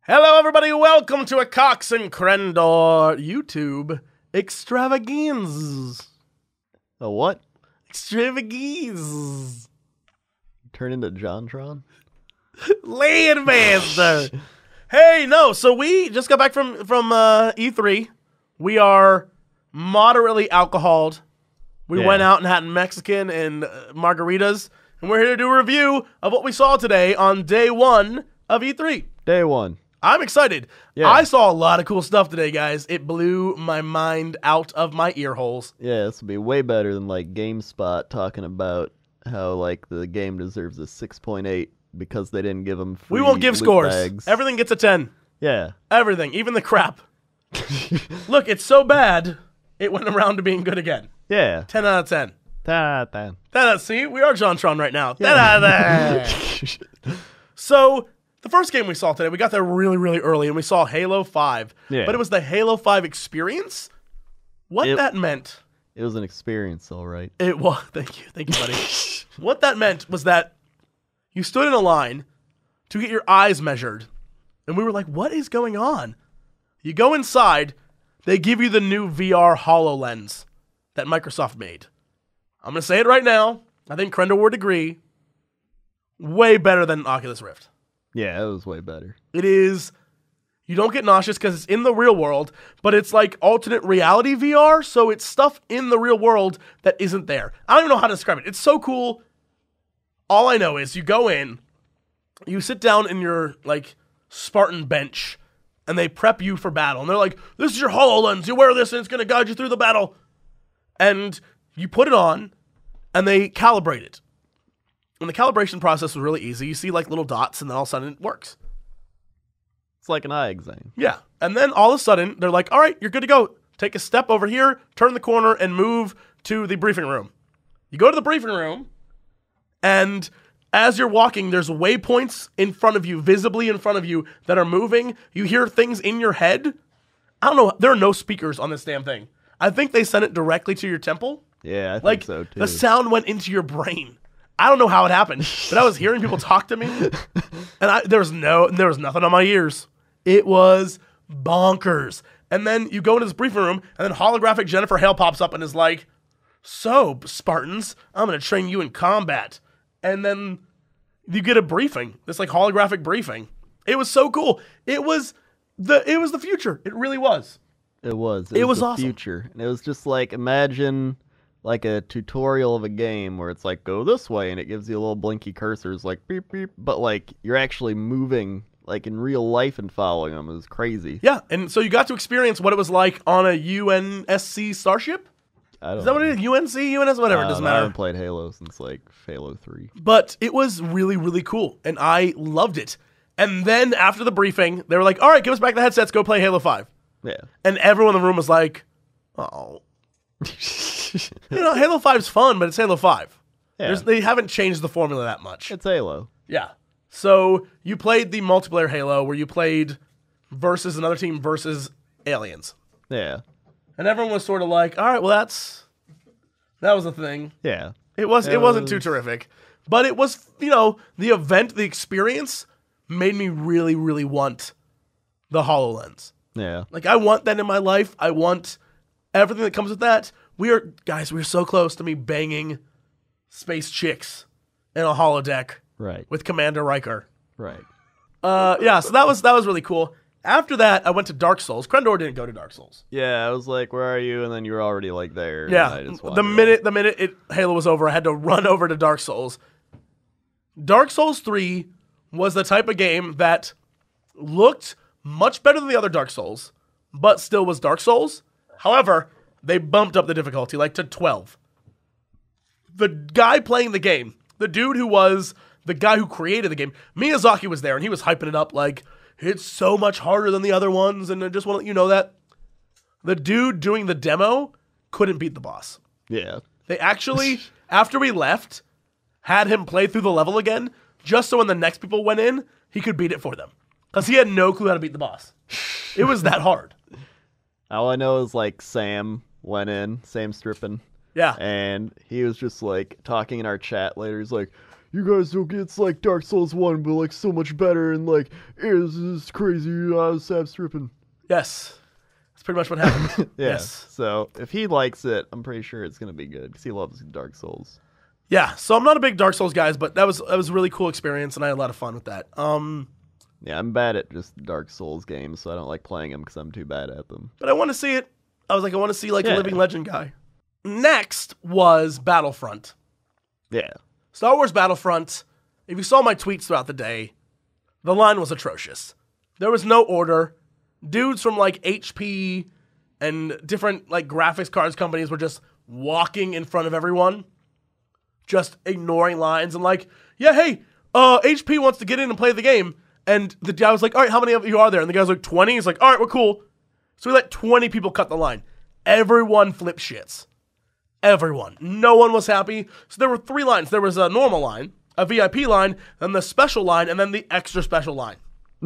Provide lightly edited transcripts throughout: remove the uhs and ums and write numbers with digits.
Hello, everybody. Welcome to a Cox and Crendor YouTube extravaganza. A what? Extravaganza. Turn into JonTron? Landmaster. Hey, no. So we just got back from E3. We are moderately alcoholed. We went out and had Mexican and margaritas, and we're here to do a review of what we saw today on day one of E3. Day one. I'm excited. Yeah. I saw a lot of cool stuff today, guys. It blew my mind out of my ear holes. Yeah, this will be way better than like GameSpot talking about how like the game deserves a 6.8 because they didn't give them free We won't give loot scores. bags. Everything gets a 10. Yeah. Everything, even the crap. Look, it's so bad, it went around to being good again. Yeah. 10 out of 10. 10 out of 10. 10 out of, see, we are JonTron right now. 10 out of 10. So, the first game we saw today, we got there really, really early, and we saw Halo 5. Yeah. But it was the Halo 5 experience. What that meant... It was an experience, all right. It was. Thank you, buddy. What that meant was that you stood in a line to get your eyes measured, and we were like, "What is going on?" You go inside, they give you the new VR HoloLens that Microsoft made. I'm gonna say it right now. I think Crendor would agree. Way better than Oculus Rift. Yeah, it was way better. It is. You don't get nauseous because it's in the real world, but it's like alternate reality VR, so it's stuff in the real world that isn't there. I don't even know how to describe it. It's so cool. All I know is you go in, you sit down in your like Spartan bench, and they prep you for battle. And they're like, "This is your HoloLens. You wear this, and it's going to guide you through the battle." And you put it on, and they calibrate it. And the calibration process was really easy. You see like little dots, and then all of a sudden it works. It's like an eye exam. Yeah. And then all of a sudden, they're like, all right, you're good to go. Take a step over here, turn the corner, and move to the briefing room. You go to the briefing room, and as you're walking, there's waypoints in front of you, visibly in front of you, that are moving. You hear things in your head. I don't know. There are no speakers on this damn thing. I think they sent it directly to your temple. Yeah, I Like, think so too. the sound went into your brain. I don't know how it happened, but I was hearing people talk to me, and there was nothing on my ears. It was bonkers. And then you go into this briefing room, and then holographic Jennifer Hale pops up and is like, "So, Spartans, I'm going to train you in combat." And then you get a briefing, this like holographic briefing. It was so cool. It was the future. It really was. It was. It was the awesome. Future. And it was just like, imagine like a tutorial of a game where it's like, go this way, and it gives you a little blinky cursors like beep, beep. But like, you're actually moving like in real life and following them. It was crazy. Yeah, and so you got to experience what it was like on a UNSC starship. Is that what it is? UNC, UNS, whatever, it doesn't I matter. haven't played Halo since like Halo 3. But it was really, really cool, and I loved it. And then after the briefing, they were like, all right, give us back the headsets, go play Halo 5. Yeah. And everyone in the room was like, oh. Halo 5's fun, but it's Halo 5. Yeah. They haven't changed the formula that much. It's Halo. Yeah. So you played the multiplayer Halo where you played versus another team versus aliens. Yeah. And everyone was sort of like, all right, well, that was a thing. Yeah. It wasn't too terrific. But it was, the event, the experience made me really, really want the HoloLens. Yeah. Like, I want that in my life. I want everything that comes with that. We're so close to me banging space chicks in a holodeck. Right. With Commander Riker. Right. Yeah, so that was really cool. After that, I went to Dark Souls. Crendor didn't go to Dark Souls. Yeah, I was like, where are you? And then you were already like there. Yeah, I just the minute Halo was over, I had to run over to Dark Souls. Dark Souls 3 was the type of game that looked much better than the other Dark Souls, but still was Dark Souls. However, they bumped up the difficulty, like to 12. The guy playing the game, the dude who was the guy who created the game, Miyazaki was there, and he was hyping it up like, it's so much harder than the other ones, and I just want to let you know that. The dude doing the demo couldn't beat the boss. Yeah. They actually, after we left, had him play through the level again, just so when the next people went in, he could beat it for them. Because he had no clue how to beat the boss. It was that hard. All I know is like Sam went in, Sam Strippin. Yeah. And he was just like talking in our chat later. He's like, you guys don't get, it's like Dark Souls 1, but like so much better, and like, this is crazy, sab stripping. Yes. That's pretty much what happened. Yeah. Yes. So if he likes it, I'm pretty sure it's going to be good because he loves Dark Souls. Yeah. So I'm not a big Dark Souls guy, but that was a really cool experience, and I had a lot of fun with that. Yeah, I'm bad at just Dark Souls games, so I don't like playing them because I'm too bad at them. But I want to see it. I was like, I want to see like a living legend guy. Next was Battlefront. Yeah. Star Wars Battlefront. If you saw my tweets throughout the day, the line was atrocious. There was no order. Dudes from like HP and different like graphics cards companies were just walking in front of everyone, just ignoring lines and like, yeah, hey, HP wants to get in and play the game. And the guy was like, all right, how many of you are there? And the guy was like, 20. He's like, all right, we're cool. So we let 20 people cut the line. Everyone flipped shits. Everyone. No one was happy. So there were 3 lines. There was a normal line, a VIP line, then the special line, and then the extra special line.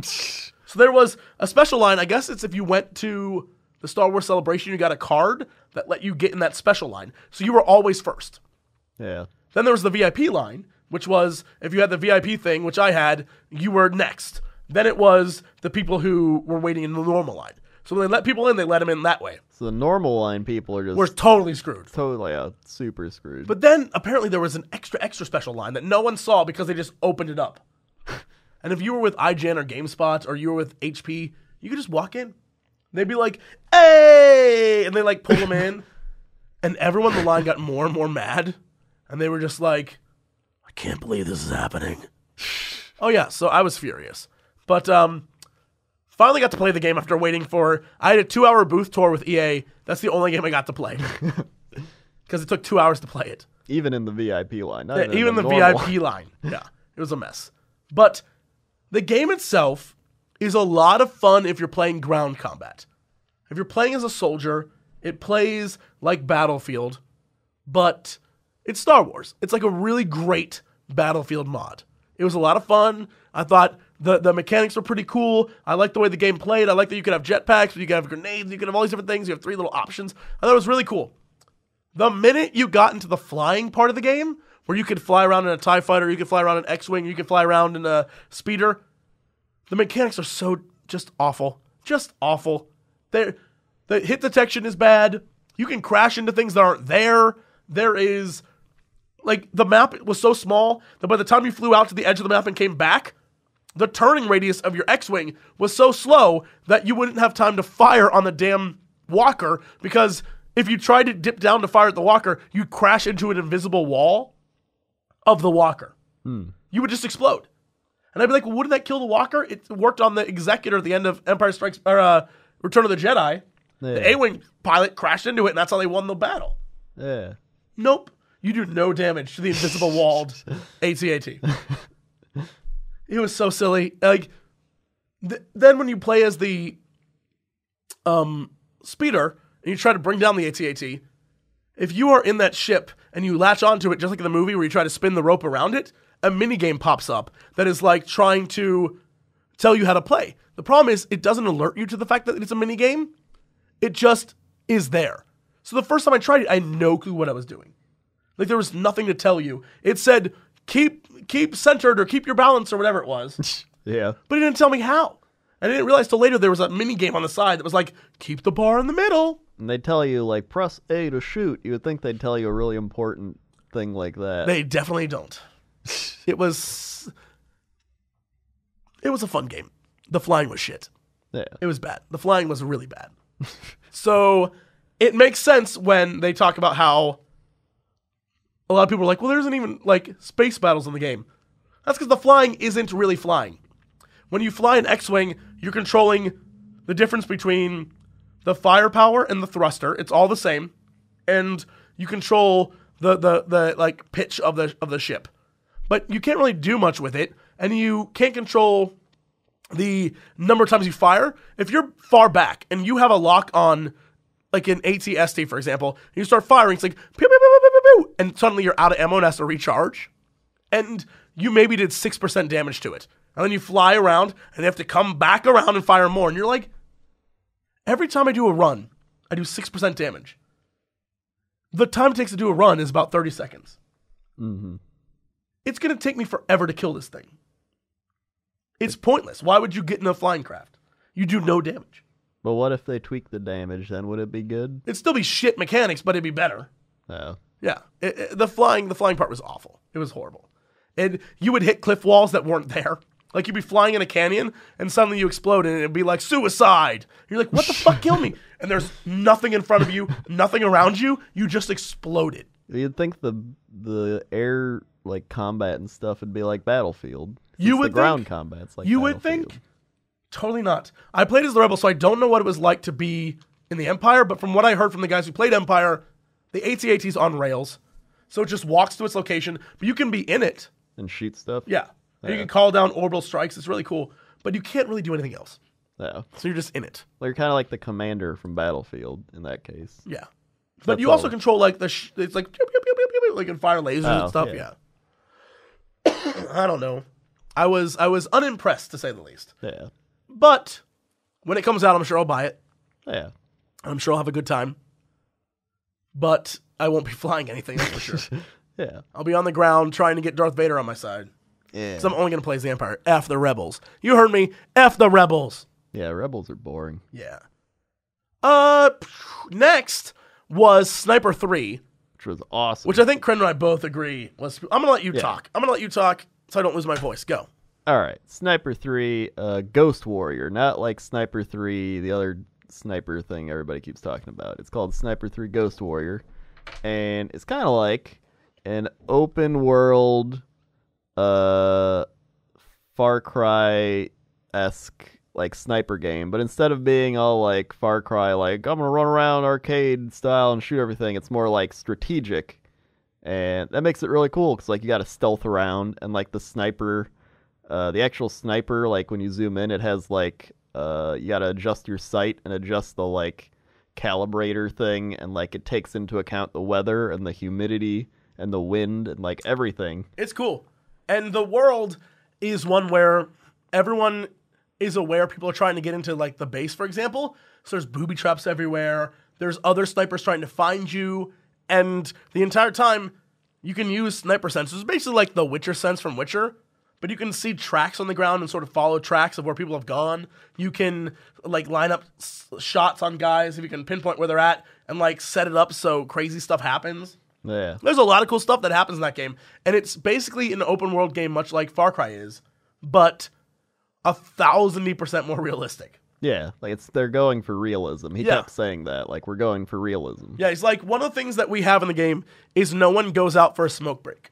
So there was a special line. I guess it's if you went to the Star Wars Celebration, you got a card that let you get in that special line. So you were always first. Yeah. Then there was the VIP line, which was if you had the VIP thing, which I had, you were next. Then it was the people who were waiting in the normal line. So when they let people in, they let them in that way. So the normal line people are just... We're totally screwed. Totally, super screwed. But then apparently there was an extra special line that no one saw because they just opened it up. And if you were with IGN or GameSpot or you were with HP, you could just walk in. They'd be like, hey! And they like pull them in. And everyone in the line got more and more mad. And they were just like, I can't believe this is happening. Oh yeah, so I was furious. But finally got to play the game after waiting for... I had a 2-hour booth tour with EA. That's the only game I got to play. Because it took 2 hours to play it. Even in the VIP line. Yeah, even the VIP line. Yeah, it was a mess. But the game itself is a lot of fun if you're playing ground combat. If you're playing as a soldier, it plays like Battlefield, but it's Star Wars. It's like a really great Battlefield mod. It was a lot of fun. I thought the mechanics were pretty cool. I liked the way the game played. I liked that you could have jetpacks, you could have grenades, you could have all these different things. You have 3 little options. I thought it was really cool. The minute you got into the flying part of the game, where you could fly around in a TIE fighter, you could fly around in an X-Wing, you could fly around in a speeder, the mechanics are so just awful. Just awful. The hit detection is bad. You can crash into things that aren't there. There is... Like, the map was so small that by the time you flew out to the edge of the map and came back, the turning radius of your X-Wing was so slow that you wouldn't have time to fire on the damn walker, because if you tried to dip down to fire at the walker, you'd crash into an invisible wall of the walker. You would just explode. And I'd be like, well, wouldn't that kill the walker? It worked on the Executor at the end of Empire Strikes... or Return of the Jedi. Yeah. The A-Wing pilot crashed into it, and that's how they won the battle. Yeah. Nope. You do no damage to the invisible walled AT-AT. It was so silly. Like, then when you play as the speeder and you try to bring down the AT-AT, if you are in that ship and you latch onto it, just like in the movie where you try to spin the rope around it, a minigame pops up that is like trying to tell you how to play. The problem is it doesn't alert you to the fact that it's a minigame. It just is there. So the first time I tried it, I had no clue what I was doing. Like, there was nothing to tell you. It said, keep centered or keep your balance or whatever it was. Yeah. But it didn't tell me how. And I didn't realize till later there was a mini game on the side that was like, keep the bar in the middle. And they tell you, like, press A to shoot. You would think they'd tell you a really important thing like that. They definitely don't. It was a fun game. The flying was shit. Yeah. It was bad. The flying was really bad. So it makes sense when they talk about how a lot of people are like, well, there isn't even, like, space battles in the game. That's because the flying isn't really flying. When you fly an X-Wing, you're controlling the difference between the firepower and the thruster. It's all the same. And you control the like, pitch of the ship. But you can't really do much with it, and you can't control the number of times you fire. If you're far back and you have a lock on, like an AT-ST, for example, and you start firing, it's like, pew, pew, pew, pew, pew, pew, and suddenly you're out of ammo and has to recharge. And you maybe did 6% damage to it. And then you fly around, and you have to come back around and fire more. And you're like, every time I do a run, I do 6% damage. The time it takes to do a run is about 30 seconds. Mm-hmm. it's going to take me forever to kill this thing. It's pointless. Why would you get in a flying craft? You do no damage. But what if they tweak the damage? Then would it be good? It'd still be shit mechanics, but it'd be better. Oh. Yeah. The flying part was awful. It was horrible. And you would hit cliff walls that weren't there. Like, you'd be flying in a canyon, and suddenly you explode, and it'd be like, suicide. You're like, what the fuck killed me? And there's nothing in front of you, nothing around you. You just exploded. You'd think the air like combat and stuff would be like Battlefield. You would the ground think, combat's like you Battlefield. would think. Totally not. I played as the Rebel, so I don't know what it was like to be in the Empire, but from what I heard from the guys who played Empire, the AT-AT's on rails. So it just walks to its location, but you can be in it. And shoot stuff? Yeah. And you can call down orbital strikes. It's really cool. But you can't really do anything else. Yeah. So you're just in it. Well, you're kind of like the commander from Battlefield in that case. Yeah. But you also control, like, it's like, pew, pew, pew, pew, pew, like, and fire lasers and stuff. Yeah. I don't know. I was unimpressed, to say the least. Yeah. But when it comes out, I'm sure I'll buy it. Yeah. I'm sure I'll have a good time. But I won't be flying anything, that's for sure. Yeah. I'll be on the ground trying to get Darth Vader on my side. Yeah. Because I'm only going to play as the Empire. F the Rebels. You heard me. F the Rebels. Yeah, Rebels are boring. Yeah. Next was Sniper 3. Which was awesome. Which I think Crendor and I both agree was... I'm going to let you talk. I'm going to let you talk so I don't lose my voice. Go. All right. Sniper 3, Ghost Warrior. Not like Sniper 3, the other sniper thing everybody keeps talking about. It's called Sniper 3 Ghost Warrior. And it's kind of like an open world... Far Cry-esque like sniper game, but instead of being all like Far Cry, like I'm gonna run around arcade style and shoot everything, it's more like strategic, and that makes it really cool because like you got to stealth around, and like the sniper, the actual sniper, like when you zoom in, it has like you got to adjust your sight and adjust the like calibrator thing, and like it takes into account the weather and the humidity and the wind and like everything. It's cool. And the world is one where everyone is aware people are trying to get into, like, the base, for example. So there's booby traps everywhere. There's other snipers trying to find you. And the entire time, you can use sniper sensors. It's basically like the Witcher sense from Witcher. But you can see tracks on the ground and sort of follow tracks of where people have gone. You can, like, line up shots on guys if you can pinpoint where they're at and, like, set it up so crazy stuff happens. Yeah. There's a lot of cool stuff that happens in that game. And it's basically an open world game, much like Far Cry is, but 1,000% more realistic. Yeah, like they're going for realism. He kept saying that, like, we're going for realism. Yeah, it's like one of the things that we have in the game is no one goes out for a smoke break.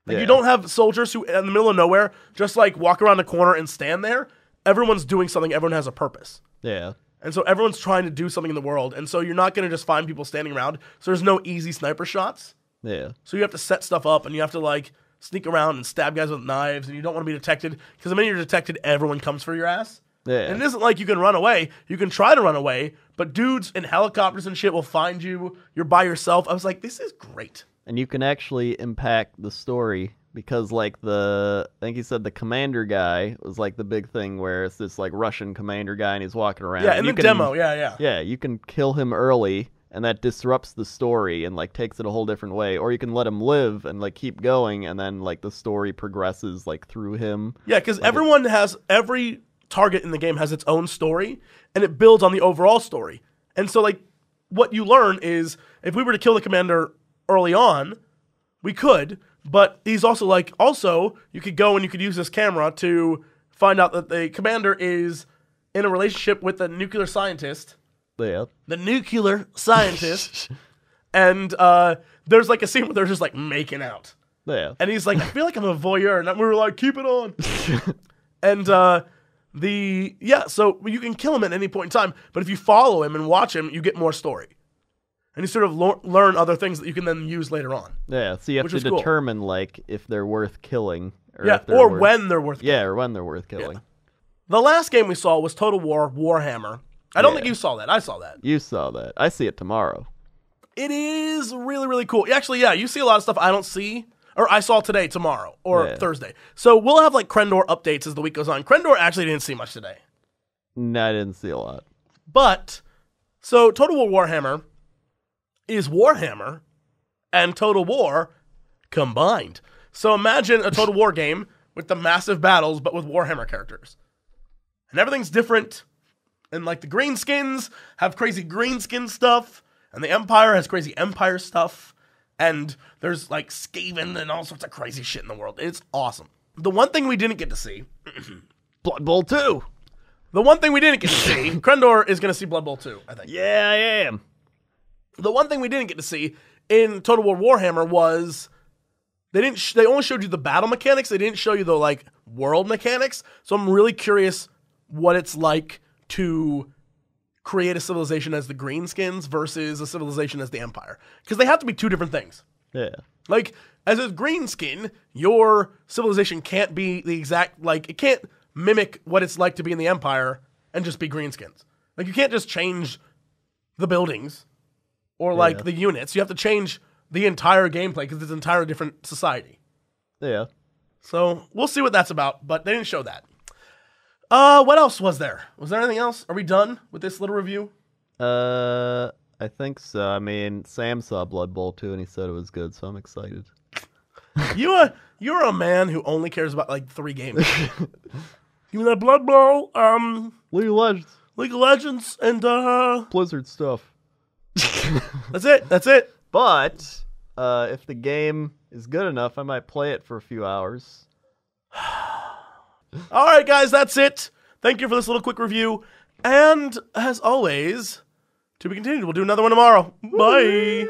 Like, you don't have soldiers who, in the middle of nowhere, just like walk around the corner and stand there. Everyone's doing something. Everyone has a purpose. Yeah. And so everyone's trying to do something in the world. And so you're not going to just find people standing around. So there's no easy sniper shots. Yeah. So you have to set stuff up, and you have to, like, sneak around and stab guys with knives, and you don't want to be detected, because the minute you're detected, everyone comes for your ass. Yeah. And it isn't like you can run away. You can try to run away, but dudes in helicopters and shit will find you. You're by yourself. I was like, this is great. And you can actually impact the story, because, like, I think he said the commander guy was, like, the big thing where it's this, like, Russian commander guy, and he's walking around. Yeah, in the demo, yeah. Yeah, you can kill him early, and that disrupts the story and, like, takes it a whole different way. Or you can let him live and, like, keep going, and then, like, the story progresses, like, through him. Yeah, because every target in the game has its own story, and it builds on the overall story. And so, like, what you learn is, if we were to kill the commander early on, we could, but he's also like, you could go and you could use this camera to find out that the commander is in a relationship with a nuclear scientist. Yeah. The nuclear scientist. And there's like a scene where they're just like making out. Yeah. And he's like, I feel like I'm a voyeur. And we were like, keep it on. And so you can kill him at any point in time. But if you follow him and watch him, you get more story. And you sort of learn other things that you can then use later on. Yeah, so you have to determine, like, if they're worth killing. Or when they're worth killing. Yeah, or when they're worth killing. Yeah. The last game we saw was Total War Warhammer. I don't think you saw that. I saw that. You saw that. I see it tomorrow. It is really, really cool. Actually, yeah, you see a lot of stuff I don't see. Or I saw today, tomorrow, or Thursday. So we'll have, like, Crendor updates as the week goes on. Crendor actually didn't see much today. No, I didn't see a lot. But, so Total War Warhammer is Warhammer and Total War combined. So imagine a Total War game with the massive battles, but with Warhammer characters. And everything's different. And like the greenskins have crazy greenskin stuff. And the Empire has crazy Empire stuff. And there's like Skaven and all sorts of crazy shit in the world. It's awesome. The one thing we didn't get to see... Blood Bowl 2. The one thing we didn't get to see... Crendor is going to see Blood Bowl 2, I think. Yeah, I am. The one thing we didn't get to see in Total War Warhammer was... They only showed you the battle mechanics. They didn't show you the like world mechanics. So I'm really curious what it's like to create a civilization as the Greenskins versus a civilization as the Empire. Because they have to be two different things. Yeah. Like, as a Greenskin, your civilization can't be the exact, like, it can't mimic what it's like to be in the Empire and just be Greenskins. Like, you can't just change the buildings or, like, the units. You have to change the entire gameplay because it's an entirely different society. Yeah. So, we'll see what that's about, but they didn't show that. What else was there? Was there anything else? Are we done with this little review? I think so. I mean, Sam saw Blood Bowl 2 and he said it was good, so I'm excited. You're a man who only cares about like 3 games. You mean that Blood Bowl, League of Legends. League of Legends, and Blizzard stuff. That's it. But if the game is good enough, I might play it for a few hours. All right, guys, that's it. Thank you for this little quick review. And as always, to be continued. We'll do another one tomorrow. Bye.